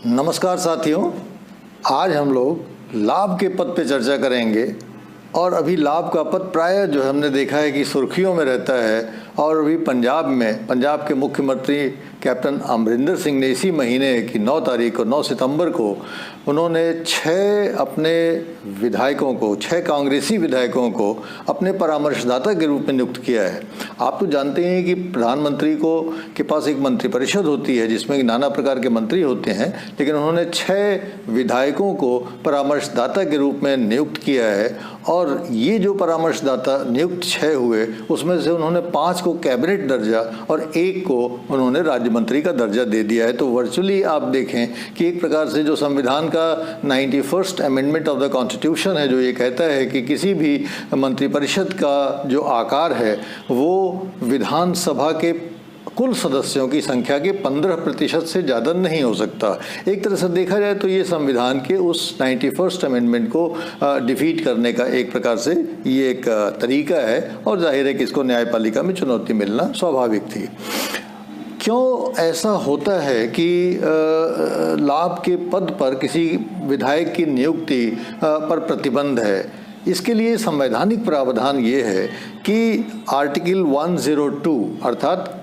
नमस्कार साथियों, आज हम लोग लाभ के पद पे चर्चा करेंगे। और अभी लाभ का पद प्रायः जो हमने देखा है कि सुर्खियों में रहता है। और अभी पंजाब के मुख्यमंत्री कैप्टन अमरिंदर सिंह ने इसी महीने की 9 सितंबर को उन्होंने 6 कांग्रेसी विधायकों को अपने परामर्शदाता के रूप में नियुक्त किया है। आप तो जानते हैं कि प्रधानमंत्री के पास एक मंत्रिपरिषद होती है जिसमें नाना प्रकार के मंत्री होते हैं, लेकिन उन्होंने 6 विधायकों को परामर्शदाता के रूप में नियुक्त किया है। और ये जो परामर्शदाता नियुक्त 6 हुए, उसमें से उन्होंने 5 को कैबिनेट दर्जा और 1 को उन्होंने राज्य मंत्री का दर्जा दे दिया है। तो वर्चुअली आप देखें कि एक प्रकार से जो संविधान का 91st amendment of the constitution है, जो ये कहता है कि किसी भी मंत्रिपरिषद का जो आकार है वो विधानसभा के कुल सदस्यों की संख्या के 15% से ज़्यादा नहीं हो सकता। एक तरह से देखा जाए तो ये संविधान के उस 91st अमेंडमेंट को डिफीट करने का एक प्रकार से ये एक तरीका है। और जाहिर है कि इसको न्यायपालिका में चुनौती मिलना स्वाभाविक थी। क्यों ऐसा होता है कि लाभ के पद पर किसी विधायक की नियुक्ति पर प्रतिबंध है? इसके लिए संवैधानिक प्रावधान ये है कि आर्टिकल 102 अर्थात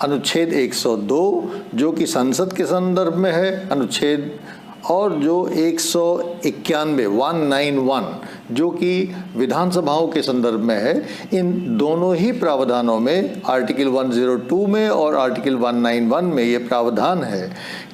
अनुच्छेद 102 जो कि संसद के संदर्भ में है अनुच्छेद, और जो 191 जो कि विधानसभाओं के संदर्भ में है, इन दोनों ही प्रावधानों में आर्टिकल 102 में और आर्टिकल 191 में ये प्रावधान है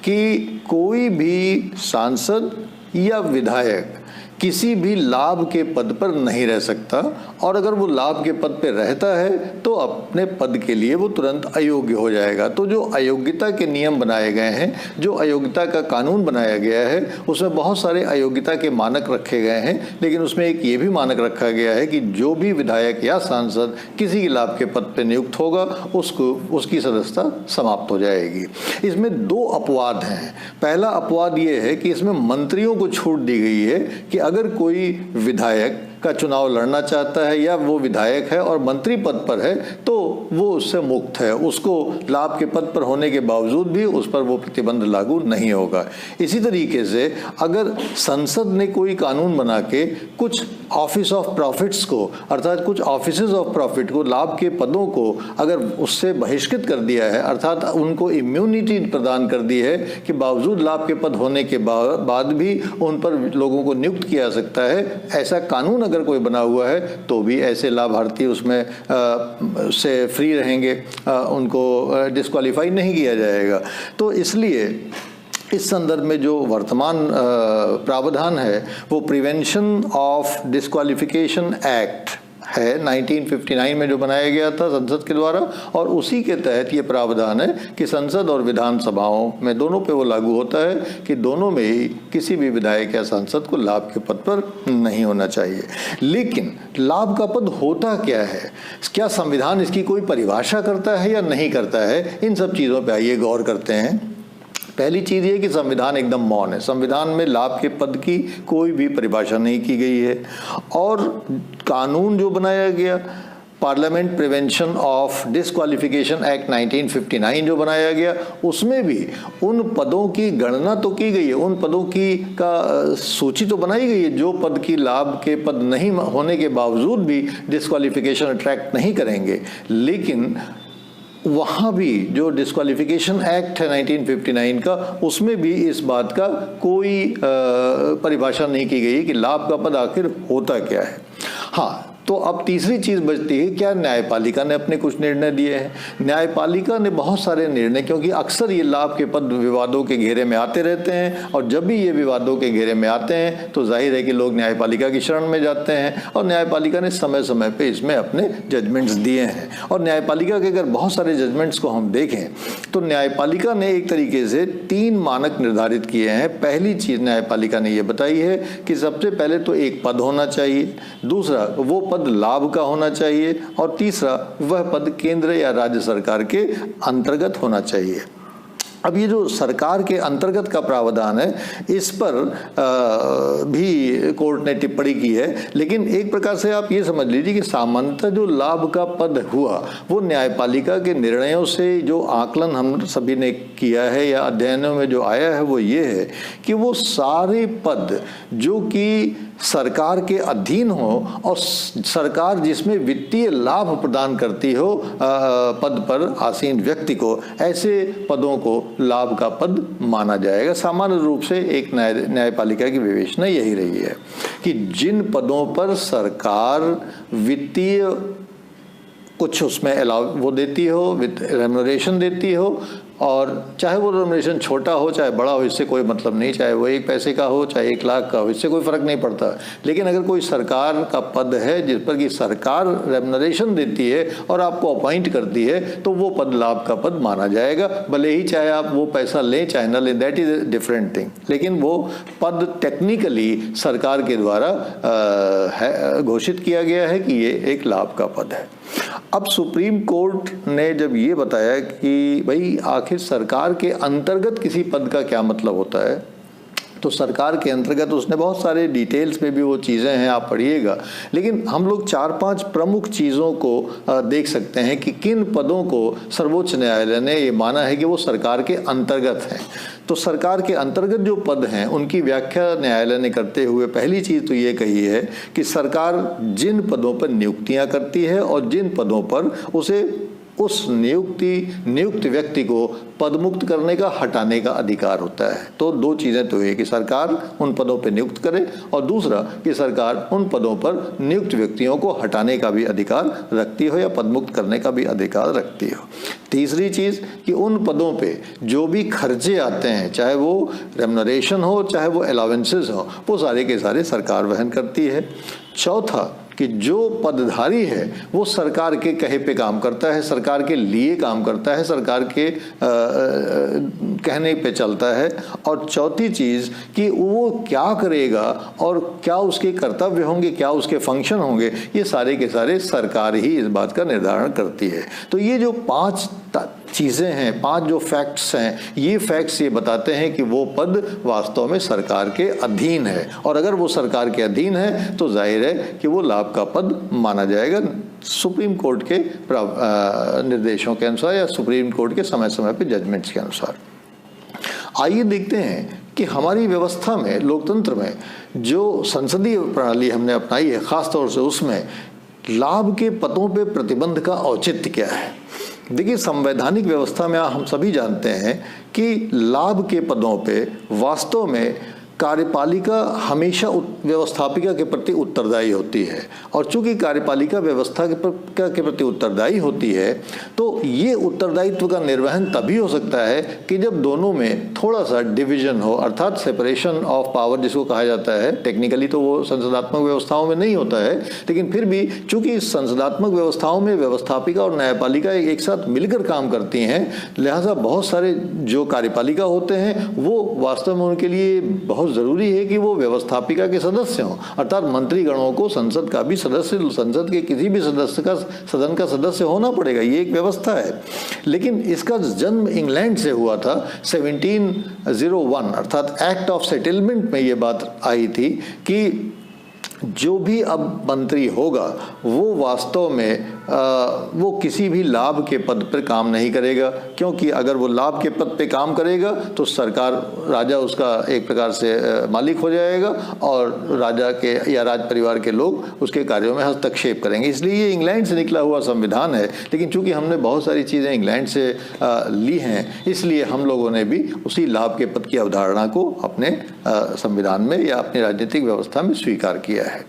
कि कोई भी सांसद या विधायक किसी भी लाभ के पद पर नहीं रह सकता, और अगर वो लाभ के पद पर रहता है तो अपने पद के लिए वो तुरंत अयोग्य हो जाएगा। तो जो अयोग्यता के नियम बनाए गए हैं, जो अयोग्यता का कानून बनाया गया है, उसमें बहुत सारे अयोग्यता के मानक रखे गए हैं, लेकिन उसमें एक ये भी मानक रखा गया है कि जो भी विधायक या सांसद किसी लाभ के पद पर नियुक्त होगा उसकी सदस्यता समाप्त हो जाएगी। इसमें 2 अपवाद हैं। पहला अपवाद ये है कि इसमें मंत्रियों को छूट दी गई है कि अगर कोई विधायक का चुनाव लड़ना चाहता है या वो विधायक है और मंत्री पद पर है तो वो उससे मुक्त है, उसको लाभ के पद पर होने के बावजूद भी उस पर वो प्रतिबंध लागू नहीं होगा। इसी तरीके से अगर संसद ने कोई कानून बना के कुछ ऑफिस ऑफ प्रॉफिट्स को अर्थात कुछ ऑफिसेज ऑफ प्रॉफिट को, लाभ के पदों को अगर उससे बहिष्कृत कर दिया है, अर्थात उनको इम्यूनिटी प्रदान कर दी है कि बावजूद लाभ के पद होने के बाद भी उन पर लोगों को नियुक्त किया जा सकता है, ऐसा कानून अगर कोई बना हुआ है तो भी ऐसे लाभार्थी उसमें से फ्री रहेंगे, उनको डिस्क्वालीफाई नहीं किया जाएगा। तो इसलिए इस संदर्भ में जो वर्तमान प्रावधान है वो प्रिवेंशन ऑफ डिस्क्वालिफिकेशन एक्ट है 1959 में जो बनाया गया था संसद के द्वारा, और उसी के तहत ये प्रावधान है कि संसद और विधानसभाओं में दोनों पे वो लागू होता है कि दोनों में ही किसी भी विधायक या सांसद को लाभ के पद पर नहीं होना चाहिए। लेकिन लाभ का पद होता क्या है, क्या संविधान इसकी कोई परिभाषा करता है या नहीं करता है, इन सब चीज़ों पर आइए गौर करते हैं। पहली चीज़ ये कि संविधान एकदम मौन है। संविधान में लाभ के पद की कोई भी परिभाषा नहीं की गई है। और कानून जो बनाया गया, parliament prevention of disqualification act 1959 जो बनाया गया, उसमें भी उन पदों की गणना तो की गई है, उन पदों की का सूची तो बनाई गई है जो पद की लाभ के पद नहीं होने के बावजूद भी डिस्क्वालिफिकेशन अट्रैक्ट नहीं करेंगे। लेकिन वहाँ भी जो डिस्क्वालिफिकेशन एक्ट है 1959 का, उसमें भी इस बात का कोई परिभाषा नहीं की गई कि लाभ का पद आखिर होता क्या है। हाँ, तो अब तीसरी चीज़ बचती है, क्या न्यायपालिका ने अपने कुछ निर्णय दिए हैं। न्यायपालिका ने बहुत सारे निर्णय, क्योंकि अक्सर ये लाभ के पद विवादों के घेरे में आते रहते हैं, और जब भी ये विवादों के घेरे में आते हैं तो जाहिर है कि लोग न्यायपालिका की शरण में जाते हैं, और न्यायपालिका ने समय समय पे इसमें अपने जजमेंट्स दिए हैं। और न्यायपालिका के अगर बहुत सारे जजमेंट्स को हम देखें तो न्यायपालिका ने एक तरीके से 3 मानक निर्धारित किए हैं। पहली चीज़ न्यायपालिका ने ये बताई है कि सबसे पहले तो एक पद होना चाहिए, दूसरा वो पद लाभ का होना चाहिए, और तीसरा वह पद केंद्र या राज्य सरकार के अंतर्गत होना चाहिए। अब ये जो सरकार के अंतर्गत का प्रावधान है, इस पर भी कोर्ट ने टिप्पणी की है। लेकिन एक प्रकार से आप ये समझ लीजिए कि सामान्यतः जो लाभ का पद हुआ वो न्यायपालिका के निर्णयों से जो आकलन हम सभी ने किया है या अध्ययनों में जो आया है वो ये है कि वो सारे पद जो कि सरकार के अधीन हो और सरकार जिसमें वित्तीय लाभ प्रदान करती हो पद पर आसीन व्यक्ति को, ऐसे पदों को लाभ का पद माना जाएगा। सामान्य रूप से एक न्यायपालिका की विवेचना यही रही है कि जिन पदों पर सरकार वित्तीय कुछ उसमें अलाउ वो देती हो, रेम्युनरेशन देती हो, और चाहे वो रेम्युनरेशन छोटा हो चाहे बड़ा हो, इससे कोई मतलब नहीं, चाहे वो 1 पैसे का हो चाहे 1 लाख का हो, इससे कोई फर्क नहीं पड़ता। लेकिन अगर कोई सरकार का पद है जिस पर कि सरकार रेम्युनरेशन देती है और आपको अपॉइंट करती है, तो वो पद लाभ का पद माना जाएगा, भले ही चाहे आप वो पैसा लें चाहे ना लें, that is a different thing. लेकिन वो पद टेक्निकली सरकार के द्वारा घोषित किया गया है कि ये एक लाभ का पद है। अब सुप्रीम कोर्ट ने जब ये बताया कि भाई आखिर सरकार के अंतर्गत किसी पद का क्या मतलब होता है, तो सरकार के अंतर्गत उसने बहुत सारे डिटेल्स में भी वो चीज़ें हैं, आप पढ़िएगा। लेकिन हम लोग 4-5 प्रमुख चीज़ों को देख सकते हैं कि किन पदों को सर्वोच्च न्यायालय ने ये माना है कि वो सरकार के अंतर्गत हैं। तो सरकार के अंतर्गत जो पद हैं उनकी व्याख्या न्यायालय ने करते हुए पहली चीज़ तो ये कही है कि सरकार जिन पदों पर नियुक्तियां करती है और जिन पदों पर उसे उस नियुक्त व्यक्ति को पदमुक्त करने का, हटाने का अधिकार होता है। तो 2 चीज़ें तो ये कि सरकार उन पदों पर नियुक्त करे और दूसरा कि सरकार उन पदों पर नियुक्त व्यक्तियों को हटाने का भी अधिकार रखती हो या पदमुक्त करने का भी अधिकार रखती हो। तीसरी चीज़ कि उन पदों पे जो भी खर्चे आते हैं, चाहे वो रेम्युनरेशन हो चाहे वो अलाउंसेस हो, वो सारे के सारे सरकार वहन करती है। चौथा कि जो पदधारी है वो सरकार के कहे पे काम करता है, सरकार के लिए काम करता है, सरकार के कहने पे चलता है। और चौथी चीज़ कि वो क्या करेगा और क्या उसके कर्तव्य होंगे, क्या उसके फंक्शन होंगे, ये सारे के सारे सरकार ही इस बात का निर्धारण करती है। तो ये जो 5 चीज़ें हैं, 5 जो फैक्ट्स हैं, ये फैक्ट्स ये बताते हैं कि वो पद वास्तव में सरकार के अधीन है, और अगर वो सरकार के अधीन है तो जाहिर है कि वो लाभ का पद माना जाएगा सुप्रीम कोर्ट के निर्देशों के अनुसार या सुप्रीम कोर्ट के समय समय पे जजमेंट्स के अनुसार। आइए देखते हैं कि हमारी व्यवस्था में, लोकतंत्र में जो संसदीय प्रणाली हमने अपनाई है, खासतौर से उसमें लाभ के पदों पे प्रतिबंध का औचित्य क्या है। देखिए, संवैधानिक व्यवस्था में हम सभी जानते हैं कि लाभ के पदों पे वास्तव में कार्यपालिका हमेशा व्यवस्थापिका के प्रति उत्तरदायी होती है, और चूंकि कार्यपालिका व्यवस्था के प्रति उत्तरदायी होती है तो ये उत्तरदायित्व का निर्वहन तभी हो सकता है कि जब दोनों में थोड़ा सा डिवीजन हो, अर्थात सेपरेशन ऑफ पावर जिसको कहा जाता है। टेक्निकली तो वो संसदात्मक व्यवस्थाओं में नहीं होता है, लेकिन फिर भी चूंकि संसदात्मक व्यवस्थाओं में व्यवस्थापिका और न्यायपालिका एक साथ मिलकर काम करती हैं, लिहाजा बहुत सारे जो कार्यपालिका होते हैं वो वास्तव में उनके लिए बहुत जरूरी है कि वो व्यवस्थापिका के सदस्य हों, अर्थात मंत्रीगणों को संसद का भी सदस्य, संसद के किसी भी सदस्य का, सदन का सदस्य होना पड़ेगा। ये एक व्यवस्था है। लेकिन इसका जन्म इंग्लैंड से हुआ था 1701, अर्थात एक्ट ऑफ सेटलमेंट में ये बात आई थी कि जो भी अब मंत्री होगा वो वास्तव में वो किसी भी लाभ के पद पर काम नहीं करेगा, क्योंकि अगर वो लाभ के पद पे काम करेगा तो सरकार, राजा उसका एक प्रकार से मालिक हो जाएगा और राजा के या राज परिवार के लोग उसके कार्यों में हस्तक्षेप करेंगे। इसलिए ये इंग्लैंड से निकला हुआ संविधान है। लेकिन चूंकि हमने बहुत सारी चीज़ें इंग्लैंड से ली हैं, इसलिए हम लोगों ने भी उसी लाभ के पद की अवधारणा को अपने संविधान में या अपनी राजनीतिक व्यवस्था में स्वीकार किया है।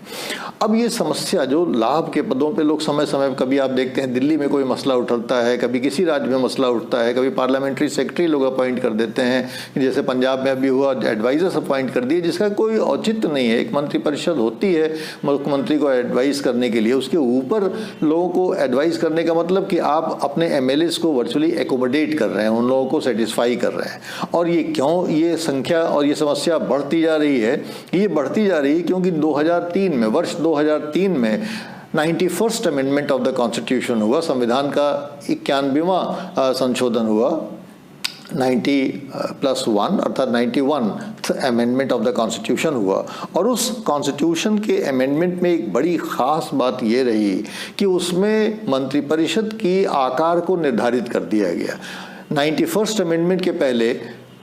अब ये समस्या जो लाभ के पदों पे लोग समय समय कभी आप देखते हैं दिल्ली में कोई मसला उठता है, कभी किसी राज्य में मसला उठता है, कभी पार्लियामेंट्री सेक्रेटरी लोग अपॉइंट कर देते हैं, जैसे पंजाब में अभी हुआ, एडवाइजर्स अपॉइंट कर दिए, जिसका कोई औचित्य नहीं है। एक मंत्रिपरिषद होती है मुख्यमंत्री को एडवाइस करने के लिए, उसके ऊपर लोगों को एडवाइस करने का मतलब कि आप अपने MLAs को वर्चुअली एकोमोडेट कर रहे हैं, उन लोगों को सेटिस्फाई कर रहे हैं। और ये क्यों ये संख्या और ये समस्या बढ़ती जा रही है? ये बढ़ती जा रही है क्योंकि 2003 में, वर्ष 2003 में 91st amendment of the constitution हुआ, संविधान का 91वां संशोधन हुआ, 90+1 अर्थात 91 अमेंडमेंट ऑफ द कॉन्स्टिट्यूशन हुआ। और उस कॉन्स्टिट्यूशन के अमेंडमेंट में एक बड़ी ख़ास बात ये रही कि उसमें मंत्रिपरिषद की आकार को निर्धारित कर दिया गया। 91st अमेंडमेंट के पहले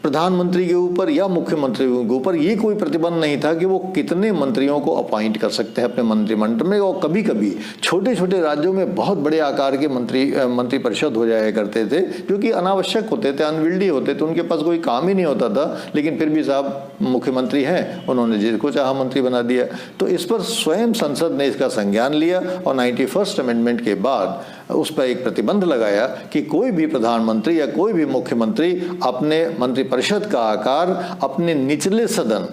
प्रधानमंत्री के ऊपर या मुख्यमंत्री के ऊपर ये कोई प्रतिबंध नहीं था कि वो कितने मंत्रियों को अपॉइंट कर सकते हैं अपने मंत्रिमंडल में। और कभी कभी छोटे छोटे राज्यों में बहुत बड़े आकार के मंत्रिपरिषद हो जाया करते थे जो कि अनावश्यक होते थे, अनविल्डी होते थे, उनके पास कोई काम ही नहीं होता था, लेकिन फिर भी साहब मुख्यमंत्री हैं, उन्होंने जिसको चाहा मंत्री बना दिया। तो इस पर स्वयं संसद ने इसका संज्ञान लिया और 91st अमेंडमेंट के बाद उस पर एक प्रतिबंध लगाया कि कोई भी प्रधानमंत्री या कोई भी मुख्यमंत्री अपने मंत्रिपरिषद का आकार अपने निचले सदन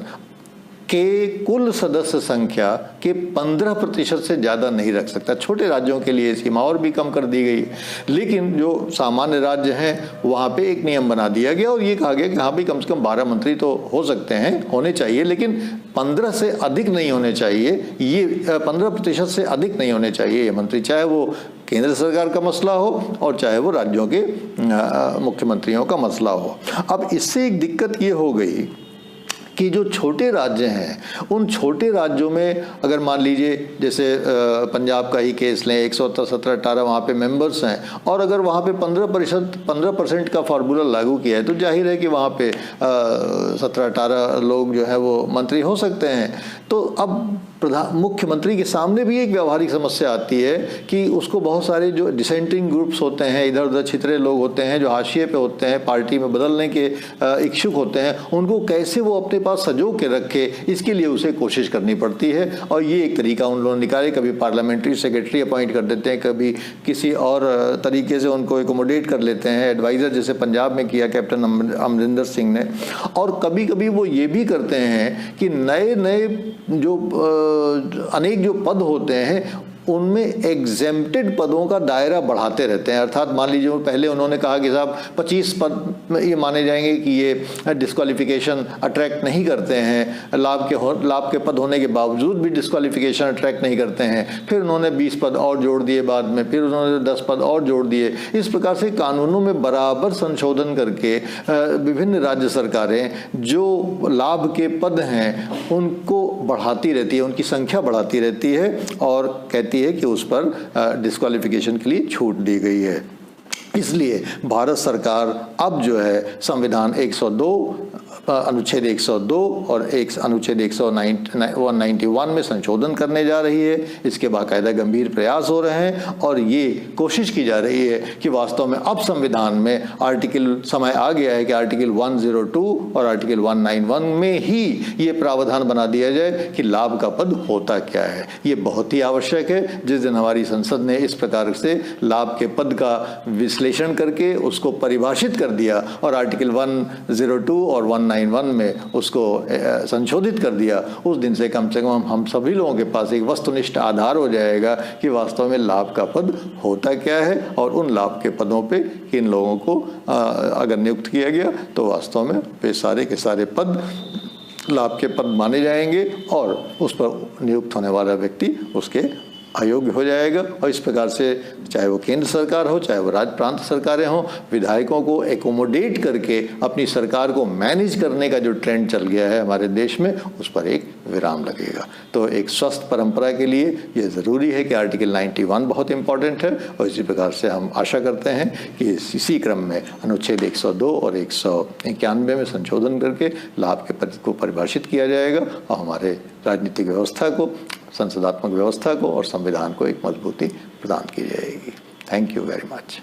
के कुल सदस्य संख्या के 15% से ज़्यादा नहीं रख सकता। छोटे राज्यों के लिए सीमा और भी कम कर दी गई, लेकिन जो सामान्य राज्य हैं वहाँ पे एक नियम बना दिया गया और ये कहा गया कि हाँ भी कम से कम 12 मंत्री तो हो सकते हैं, होने चाहिए, लेकिन 15 से अधिक नहीं होने चाहिए। ये 15% से अधिक नहीं होने चाहिए ये मंत्री, चाहे वो केंद्र सरकार का मसला हो और चाहे वो राज्यों के मुख्यमंत्रियों का मसला हो। अब इससे एक दिक्कत ये हो गई कि जो छोटे राज्य हैं उन छोटे राज्यों में अगर मान लीजिए जैसे पंजाब का ही केस लें, 117-18 वहाँ पे मेंबर्स हैं और अगर वहाँ पे 15% का फार्मूला लागू किया है तो जाहिर है कि वहाँ पे 17-18 लोग जो है वो मंत्री हो सकते हैं। तो अब मुख्यमंत्री के सामने भी एक व्यावहारिक समस्या आती है कि उसको बहुत सारे जो डिसेंटिंग ग्रुप्स होते हैं, इधर उधर छितरे लोग होते हैं जो हाशिए पे होते हैं, पार्टी में बदलने के इच्छुक होते हैं, उनको कैसे वो अपने पास सजो के रखे, इसके लिए उसे कोशिश करनी पड़ती है। और ये एक तरीका उन लोगों ने निकाले, कभी पार्लियामेंट्री सेक्रेटरी अपॉइंट कर देते हैं, कभी किसी और तरीके से उनको एकोमोडेट कर लेते हैं, एडवाइज़र जैसे पंजाब में किया कैप्टन अमरिंदर सिंह ने। और कभी कभी वो ये भी करते हैं कि नए नए जो अनेक जो पद होते हैं उनमें एग्जेम्प्टेड पदों का दायरा बढ़ाते रहते हैं। अर्थात मान लीजिए पहले उन्होंने कहा कि साहब 25 पद ये माने जाएंगे कि ये डिस्क्वालिफिकेशन अट्रैक्ट नहीं करते हैं, लाभ के पद होने के बावजूद भी डिस्क्वालिफिकेशन अट्रैक्ट नहीं करते हैं। फिर उन्होंने 20 पद और जोड़ दिए बाद में, फिर उन्होंने 10 पद और जोड़ दिए। इस प्रकार से कानूनों में बराबर संशोधन करके विभिन्न राज्य सरकारें जो लाभ के पद हैं उनको बढ़ाती रहती है, उनकी संख्या बढ़ाती रहती है और कहती है कि उस पर डिस्क्वालिफिकेशन के लिए छूट दी गई है। इसलिए भारत सरकार अब जो है संविधान 102 अनुच्छेद 102 और एक अनुच्छेद 191 में संशोधन करने जा रही है। इसके बाकायदा गंभीर प्रयास हो रहे हैं और ये कोशिश की जा रही है कि वास्तव में अब संविधान में समय आ गया है कि आर्टिकल 102 और आर्टिकल 191 में ही ये प्रावधान बना दिया जाए कि लाभ का पद होता क्या है। ये बहुत ही आवश्यक है। जिस दिन हमारी संसद ने इस प्रकार से लाभ के पद का विश्लेषण करके उसको परिभाषित कर दिया और आर्टिकल 102 और 191 में उसको संशोधित कर दिया, उस दिन से कम हम सभी लोगों के पास एक वस्तुनिष्ठ आधार हो जाएगा कि वास्तव में लाभ का पद होता क्या है और उन लाभ के पदों पे किन लोगों को अगर नियुक्त किया गया तो वास्तव में वे सारे के सारे पद लाभ के पद माने जाएंगे और उस पर नियुक्त होने वाला व्यक्ति उसके अयोग्य हो जाएगा। और इस प्रकार से चाहे वो केंद्र सरकार हो चाहे वो राज्य प्रांत सरकारें हों, विधायकों को एकोमोडेट करके अपनी सरकार को मैनेज करने का जो ट्रेंड चल गया है हमारे देश में, उस पर एक विराम लगेगा। तो एक स्वस्थ परंपरा के लिए ये ज़रूरी है कि आर्टिकल 91 बहुत इंपॉर्टेंट है और इसी प्रकार से हम आशा करते हैं कि इसी क्रम में अनुच्छेद 102 और 191 में संशोधन करके लाभ के पद को परिभाषित किया जाएगा और हमारे राजनीतिक व्यवस्था को, संसदात्मक व्यवस्था को और संविधान को एक मजबूती प्रदान की जाएगी। Thank you very much.